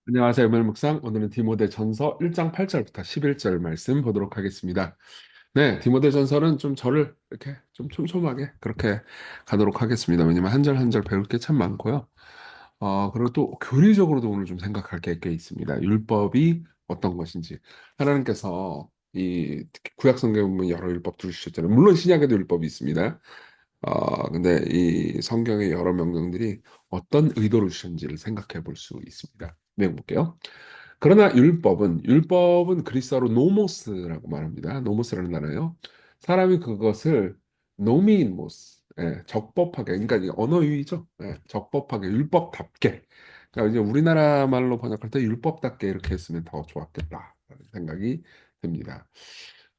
안녕하세요. 멜 묵상. 오늘은 디모데전서 1장 8절부터 11절 말씀 보도록 하겠습니다. 네, 디모데전서는 좀 저를 이렇게 좀 촘촘하게 그렇게 가도록 하겠습니다. 왜냐면 한 절 한 절 배울 게 참 많고요. 그리고 또 교리적으로도 오늘 좀 생각할 게 꽤 있습니다. 율법이 어떤 것인지. 하나님께서 이 특히 구약 성경에 보면 여러 율법들을 주셨잖아요. 물론 신약에도 율법이 있습니다. 근데 이 성경의 여러 명령들이 어떤 의도로 주셨는지를 생각해 볼 수 있습니다. 내용 볼게요. 그러나 율법은 그리스어로 노모스라고 말합니다. 노모스라는 단어예요. 사람이 그것을 노미모스, 적법하게, 그러니까 이게 언어유희죠. 적법하게, 율법답게. 그러니까 이제 우리나라 말로 번역할 때 율법답게 이렇게 했으면 더 좋았겠다 생각이 듭니다.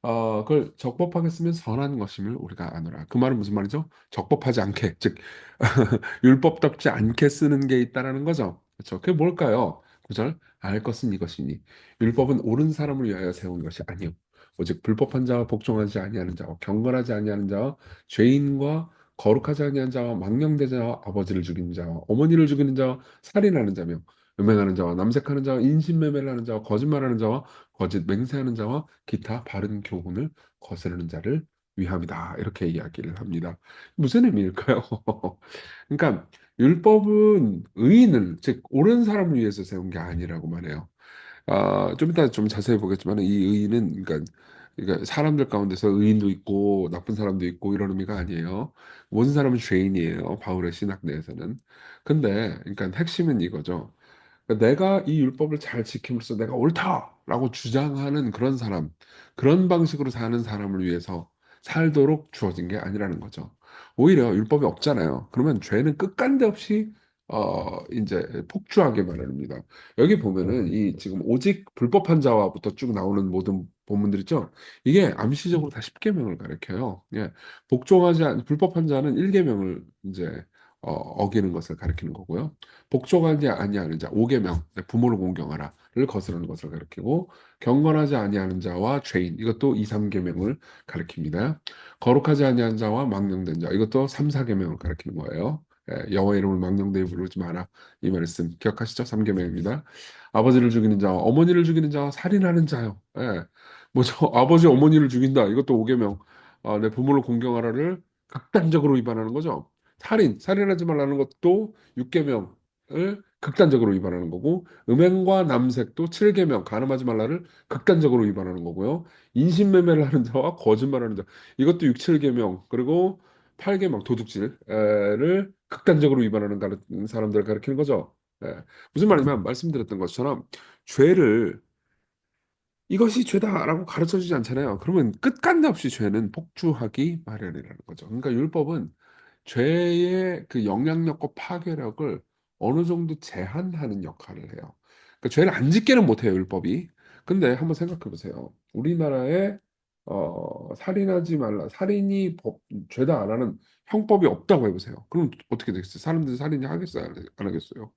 그걸 적법하게 쓰면 선한 것임을 우리가 아노라. 그 말은 무슨 말이죠? 적법하지 않게, 즉 율법답지 않게 쓰는 게 있다라는 거죠. 그렇죠? 그게 뭘까요? 구절 알 것은 이것이니 율법은 옳은 사람을 위하여 세운 것이 아니요 오직 불법한 자와 복종하지 아니하는 자와 경건하지 아니하는 자와 죄인과 거룩하지 아니한 자와 망령된 자와 아버지를 죽이는 자와 어머니를 죽이는 자와 살인하는 자며 음행하는 자와 남색하는 자와 인신매매를 하는 자와 거짓말하는 자와 거짓 맹세하는 자와 기타 바른 교훈을 거스르는 자를 위함이다. 이렇게 이야기를 합니다. 무슨 의미일까요? 그러니까 율법은 의인을, 즉 옳은 사람을 위해서 세운 게 아니라고 말해요. 좀 이따 좀 자세히 보겠지만 이 의인은 그러니까 사람들 가운데서 의인도 있고 나쁜 사람도 있고 이런 의미가 아니에요. 모든 사람은 죄인이에요. 바울의 신학 내에서는. 근데 그러니까 핵심은 이거죠. 그러니까 내가 이 율법을 잘 지킴으로써 내가 옳다라고 주장하는 그런 사람, 그런 방식으로 사는 사람을 위해서 살도록 주어진 게 아니라는 거죠. 오히려 율법이 없잖아요. 그러면 죄는 끝간데 없이 이제 폭주하게 마련입니다. 여기 보면은 이 지금 오직 불법한 자와부터 쭉 나오는 모든 본문들 있죠. 이게 암시적으로 다 10계명을 가리켜요. 예. 불법한 자는 1계명을 이제 어기는 것을 가리키는 거고요. 복종하지 아니하는 자, 5계명, 부모를 공경하라를 거스르는 것을 가리키고 경건하지 아니하는 자와 죄인, 이것도 2, 3계명을 가리킵니다. 거룩하지 아니한 자와 망령된 자, 이것도 3, 4계명을 가리키는 거예요. 여호와 이름을 망령되이 부르지 마라. 이 말씀 기억하시죠? 3계명입니다. 아버지를 죽이는 자와 어머니를 죽이는 자와 살인하는 자요. 뭐죠? 아버지 어머니를 죽인다. 이것도 5계명. 내 부모를 공경하라를 극단적으로 위반하는 거죠. 살인하지 말라는 것도 6계명을 극단적으로 위반하는 거고, 음행과 남색도 7계명, 간음하지 말라를 극단적으로 위반하는 거고요. 인신매매를 하는 자와 거짓말하는 자, 이것도 6, 7계명, 그리고 8계명, 도둑질을 극단적으로 위반하는 사람들을 가리키는 거죠. 예. 무슨 말이냐면 말씀드렸던 것처럼 죄를 이것이 죄다라고 가르쳐 주지 않잖아요. 그러면 끝간데 없이 죄는 폭주하기 마련이라는 거죠. 그러니까 율법은 죄의 그 영향력과 파괴력을 어느 정도 제한하는 역할을 해요. 그러니까 죄를 안 짓게는 못해요, 율법이. 근데 한번 생각해 보세요. 우리나라에 살인하지 말라, 죄다 안 하는 형법이 없다고 해보세요. 그럼 어떻게 되겠어요? 사람들이 살인이 하겠어요? 안 하겠어요?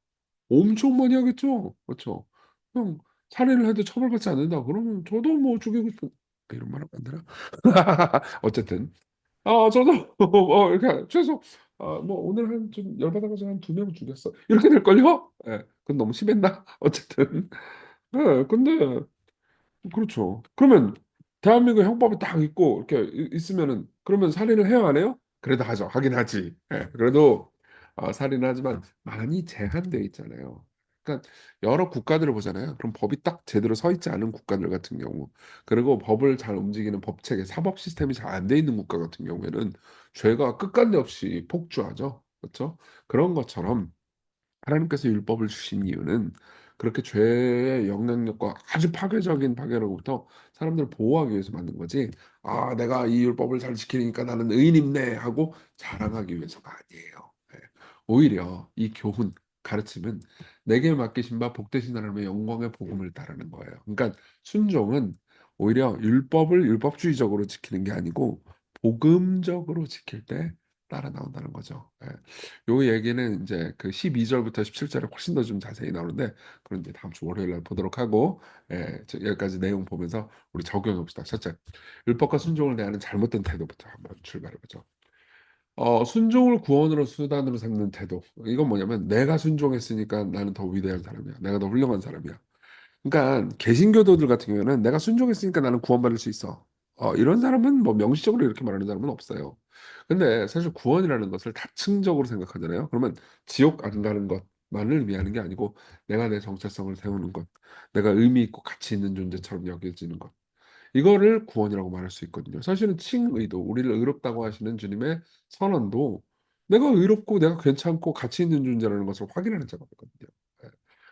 엄청 많이 하겠죠. 그렇죠. 형 살인을 해도 처벌받지 않는다. 그러면 저도 뭐 죽이고 싶은 이런 말 하면 안 되나? 어쨌든 저도 이렇게 최소 뭐 오늘 한 좀 열받아가지고 한 2명 죽였어. 이렇게 될걸요? 예, 그건 너무 심했나? 어쨌든 근데 그렇죠. 그러면 대한민국 형법이 딱 있고 이렇게 있으면은 그러면 살인을 해요, 안 해요? 그래도 하죠. 하긴 하지. 예, 그래도 살인을 하지만 많이 제한되어 있잖아요. 그러니까 여러 국가들을 보잖아요. 그럼 법이 딱 제대로 서 있지 않은 국가들 같은 경우, 그리고 법을 잘 움직이는 법 체계, 사법 시스템이 잘 안 돼 있는 국가 같은 경우에는 죄가 끝간데 없이 폭주하죠. 그렇죠? 그런 것처럼 하나님께서 율법을 주신 이유는 그렇게 죄의 영향력과 아주 파괴적인 파괴로부터 사람들을 보호하기 위해서 만든 거지. 내가 이 율법을 잘 지키니까 나는 의인이네 하고 자랑하기 위해서가 아니에요. 예. 오히려 이 교훈, 가르침은 내게 맡기신 바 복되신 하나님의 영광의 복음을 따르는 거예요. 그러니까 순종은 오히려 율법을 율법주의적으로 지키는 게 아니고 복음적으로 지킬 때 따라 나온다는 거죠. 예. 요 얘기는 이제 그 12절부터 17절에 훨씬 더 좀 자세히 나오는데 그런 이제 다음 주 월요일 날 보도록 하고 여기까지 내용 보면서 우리 적용해 봅시다. 첫째, 율법과 순종을 대하는 잘못된 태도부터 한번 출발해 보죠. 순종을 구원으로 수단으로 삼는 태도. 이건 뭐냐면 내가 순종했으니까 나는 더 위대한 사람이야. 내가 더 훌륭한 사람이야. 그러니까 개신교도들 같은 경우에는 내가 순종했으니까 나는 구원받을 수 있어. 이런 사람은 뭐 명시적으로 이렇게 말하는 사람은 없어요. 근데 사실 구원이라는 것을 다층적으로 생각하잖아요. 그러면 지옥 안 가는 것만을 의미하는 게 아니고 내가 내 정체성을 세우는 것, 내가 의미 있고 가치 있는 존재처럼 여겨지는 것. 이거를 구원이라고 말할 수 있거든요. 사실은 칭의도 우리를 의롭다고 하시는 주님의 선언도 내가 의롭고 내가 괜찮고 가치 있는 존재라는 것을 확인하는 작업이거든요. 예.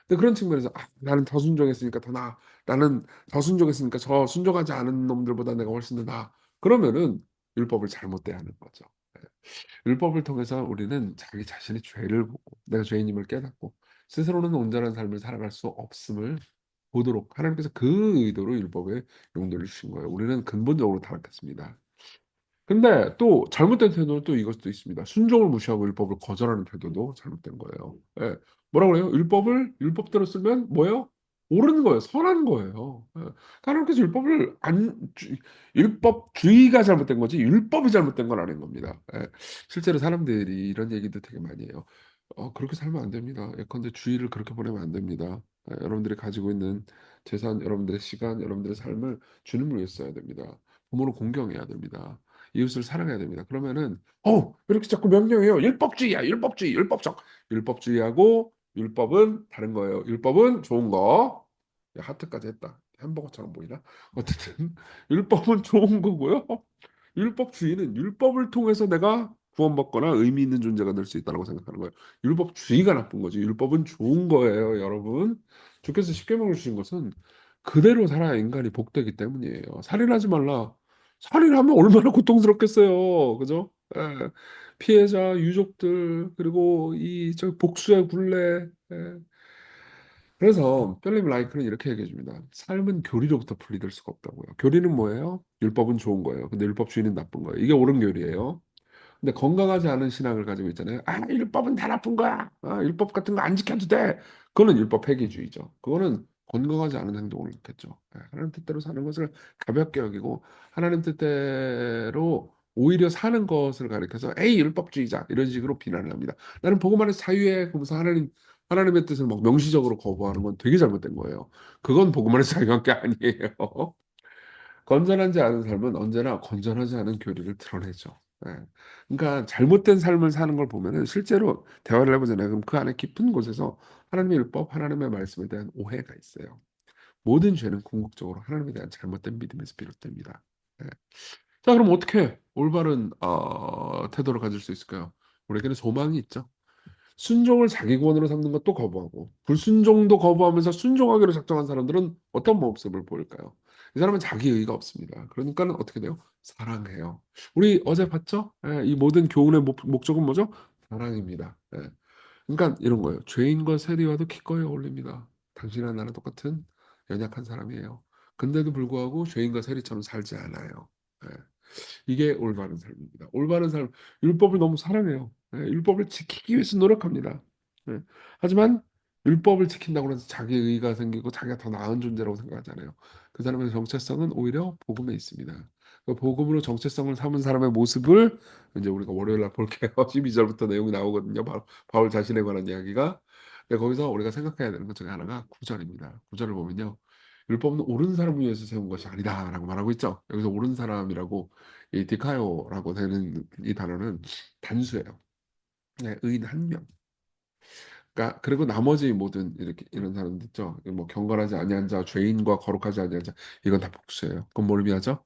근데 그런 측면에서 나는 더 순종했으니까 더 나아. 나는 더 순종했으니까 저 순종하지 않은 놈들보다 내가 훨씬 더 나아. 그러면은 율법을 잘못 대하는 거죠. 예. 율법을 통해서 우리는 자기 자신의 죄를 보고 내가 죄인임을 깨닫고 스스로는 온전한 삶을 살아갈 수 없음을 보도록 하나님께서 그 의도로 율법에 용도를 주신 거예요. 우리는 근본적으로 타락했습니다. 근데 또 잘못된 태도는 또 이것도 있습니다. 순종을 무시하고 율법을 거절하는 태도도 잘못된 거예요. 예. 뭐라 그래요? 율법대로 쓰면 뭐예요? 옳은 거예요. 선한 거예요. 예. 하나님께서 율법을 안 율법주의가 잘못된 거지 율법이 잘못된 건 아닌 겁니다. 예. 실제로 사람들이 이런 얘기도 되게 많이 해요. 그렇게 살면 안 됩니다. 예컨대 주일을 그렇게 보내면 안 됩니다. 여러분들이 가지고 있는 재산, 여러분들의 시간, 여러분들의 삶을 주님을 위해 써야 됩니다. 부모를 공경해야 됩니다. 이웃을 사랑해야 됩니다. 그러면은 왜 이렇게 자꾸 명령해요? 율법주의야, 율법주의, 율법적. 율법주의하고 율법은 다른 거예요. 율법은 좋은 거. 야, 하트까지 했다. 햄버거처럼 보이나? 어쨌든 율법은 좋은 거고요. 율법주의는 율법을 통해서 내가 구원받거나 의미 있는 존재가 될 수 있다고 생각하는 거예요. 율법주의가 나쁜 거지. 율법은 좋은 거예요, 여러분. 주께서 십계명을 주신 것은 그대로 살아야 인간이 복되기 때문이에요. 살인하지 말라. 살인하면 얼마나 고통스럽겠어요. 그죠? 예. 피해자, 유족들, 그리고 저 복수의 굴레. 예. 그래서 필립 라이크는 이렇게 얘기해 줍니다. 삶은 교리로부터 분리될 수가 없다고요. 교리는 뭐예요? 율법은 좋은 거예요. 근데 율법주의는 나쁜 거예요. 이게 옳은 교리예요. 근데 건강하지 않은 신앙을 가지고 있잖아요. 율법은 다 나쁜 거야. 율법 같은 거 안 지켜도 돼. 그거는 율법 폐기주의죠. 그거는 건강하지 않은 행동을 했겠죠. 하나님 뜻대로 사는 것을 가볍게 여기고 하나님 뜻대로 오히려 사는 것을 가리켜서 에이 율법주의자 이런 식으로 비난을 합니다. 나는 복음 안에서 자유해. 그러면서 하나님의 뜻을 막 명시적으로 거부하는 건 되게 잘못된 거예요. 그건 복음 안에서 자유한 게 아니에요. 건전하지 않은 삶은 언제나 건전하지 않은 교리를 드러내죠. 예. 그러니까 잘못된 삶을 사는 걸 보면은 실제로 대화를 해보잖아요. 그럼 그 안에 깊은 곳에서 하나님의 율법, 하나님의 말씀에 대한 오해가 있어요. 모든 죄는 궁극적으로 하나님에 대한 잘못된 믿음에서 비롯됩니다. 예. 자, 그럼 어떻게 올바른 태도를 가질 수 있을까요? 우리에게는 소망이 있죠. 순종을 자기 구원으로 삼는 것도 거부하고 불순종도 거부하면서 순종하기로 작정한 사람들은 어떤 모습을 보일까요? 이 사람은 자기 의가 없습니다. 그러니까는 어떻게 돼요? 사랑해요. 우리 어제 봤죠? 이 모든 교훈의 목적은 뭐죠? 사랑입니다. 그러니까 이런 거예요. 죄인과 세리와도 기꺼이 어울립니다. 당신이나 나랑 똑같은 연약한 사람이에요. 근데도 불구하고 죄인과 세리처럼 살지 않아요. 예. 이게 올바른 삶입니다. 올바른 삶, 율법을 너무 사랑해요. 율법을 지키기 위해서 노력합니다. 예. 하지만 율법을 지킨다고 해서 자기 의가 생기고 자기가 더 나은 존재라고 생각하잖아요. 그 사람의 정체성은 오히려 복음에 있습니다. 그 복음으로 정체성을 삼은 사람의 모습을 이제 우리가 월요일 날 볼게요. 12절부터 내용이 나오거든요. 바울 자신에 관한 이야기가. 근데 거기서 우리가 생각해야 되는 것 중에 하나가 9절입니다. 9절을 보면요. 율법은 옳은 사람을 위해서 세운 것이 아니다라고 말하고 있죠. 여기서 옳은 사람이라고 이 디카요라고 되는 이 단어는 단수예요. 네, 의인 한 명. 그러니까 그리고 나머지 모든 이렇게 이런 사람들 있죠. 뭐 경건하지 아니한 자, 죄인과 거룩하지 아니한 자, 이건 다 복수예요. 그건 뭘 의미하죠?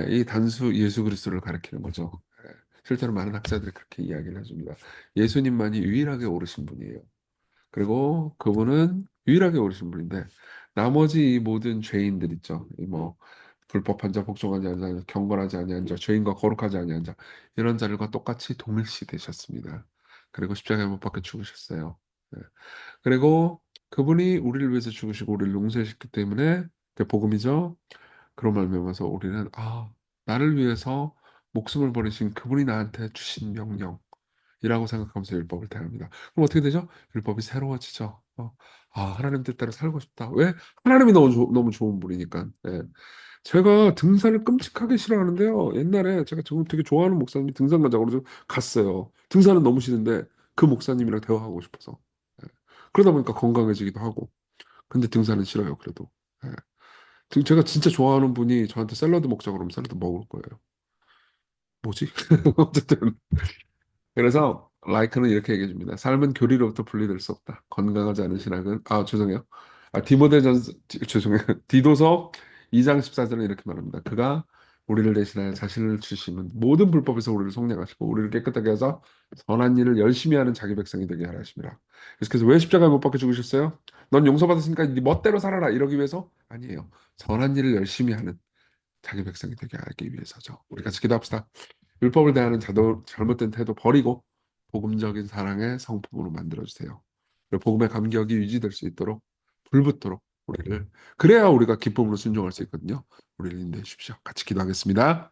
이 단수 예수 그리스도를 가리키는 거죠. 실제로 많은 학자들이 그렇게 이야기를 해줍니다. 예수님만이 유일하게 오르신 분이에요. 그리고 그분은 유일하게 오르신 분인데 나머지 이 모든 죄인들 있죠. 이 뭐 불법한 자, 복종하지 않은 자, 경건하지 아니한 자, 죄인과 거룩하지 아니한 자 이런 자들과 똑같이 동일시 되셨습니다. 그리고 십자가에 못 박혀 죽으셨어요. 네. 그리고 그분이 우리를 위해서 죽으시고 우리를 용서하셨기 때문에 그 복음이죠. 그런 말미암아서 우리는 나를 위해서 목숨을 버리신 그분이 나한테 주신 명령이라고 생각하면서 율법을 대합니다. 그럼 어떻게 되죠? 율법이 새로워지죠. 하나님 뜻대로 살고 싶다. 왜? 하나님이 너무 좋은 분이니까. 예. 제가 등산을 끔찍하게 싫어하는데요. 옛날에 제가 정말 되게 좋아하는 목사님이 등산 가자고 그래서 갔어요. 등산은 너무 싫은데 그 목사님이랑 대화하고 싶어서. 예. 그러다 보니까 건강해지기도 하고. 근데 등산은 싫어요, 그래도. 예. 제가 진짜 좋아하는 분이 저한테 샐러드 먹자고 그러면 샐러드 먹을 거예요. 뭐지? 어쨌든. 그래서 라이크는 이렇게 얘기해 줍니다. 삶은 교리로부터 분리될 수 없다. 건강하지 않은 신학은 죄송해요. 죄송해요. 디도서 2장 14절은 이렇게 말합니다. 그가 우리를 대신하여 자신을 주시면 모든 불법에서 우리를 속량하시고 우리를 깨끗하게 해서 선한 일을 열심히 하는 자기 백성이 되게 하라 하십니다. 그래서 왜 십자가에 못 박혀 죽으셨어요? 넌 용서받았으니까 네 멋대로 살아라 이러기 위해서? 아니에요. 선한 일을 열심히 하는 자기 백성이 되게 하기 위해서죠. 우리 같이 기도합시다. 율법을 대하는 잘못된 태도 버리고 복음적인 사랑의 성품으로 만들어주세요. 그리고 복음의 감격이 유지될 수 있도록 불붙도록 우리를 그래야 우리가 기쁨으로 순종할 수 있거든요. 우리를 인도해 주십시오. 같이 기도하겠습니다.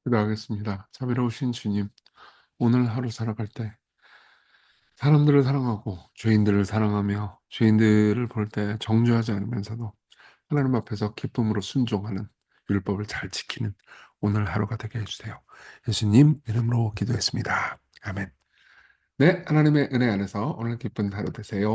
기도하겠습니다. 자비로우신 주님, 오늘 하루 살아갈 때 사람들을 사랑하고 죄인들을 사랑하며 죄인들을 볼 때 정죄하지 않으면서도 하나님 앞에서 기쁨으로 순종하는 율법을 잘 지키는 오늘 하루가 되게 해주세요. 예수님 이름으로 기도했습니다. 아멘. 네, 하나님의 은혜 안에서 오늘 기쁜 하루 되세요.